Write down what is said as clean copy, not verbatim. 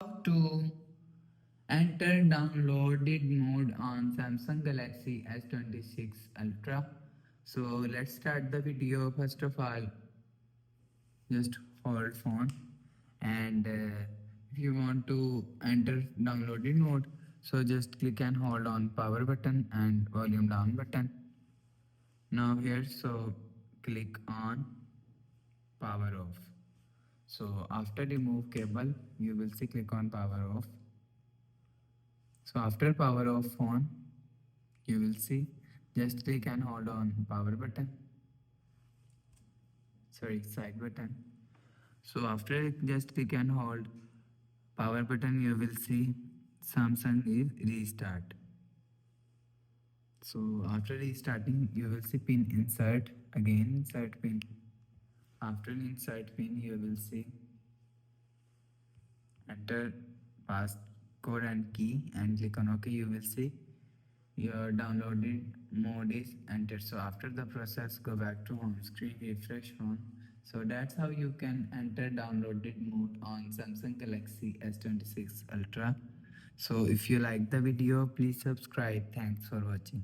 To enter downloaded mode on Samsung Galaxy S26 Ultra. So let's start the video. First of all, just hold phone and if you want to enter downloaded mode, so just click and hold on power button and volume down button. Now here, so click on power off. So after remove cable, you will see click on power off. So after power off phone, you will see just click and hold on power button, sorry, side button. So after just click and hold power button, you will see Samsung is restart. So after restarting, you will see pin insert, again insert pin. After insert pin, you will see enter passcode and key and click on OK. You will see your downloaded mode is entered. So after the process, go back to home screen, refresh phone. So that's how you can enter downloaded mode on Samsung Galaxy S26 Ultra. So if you like the video, please subscribe. Thanks for watching.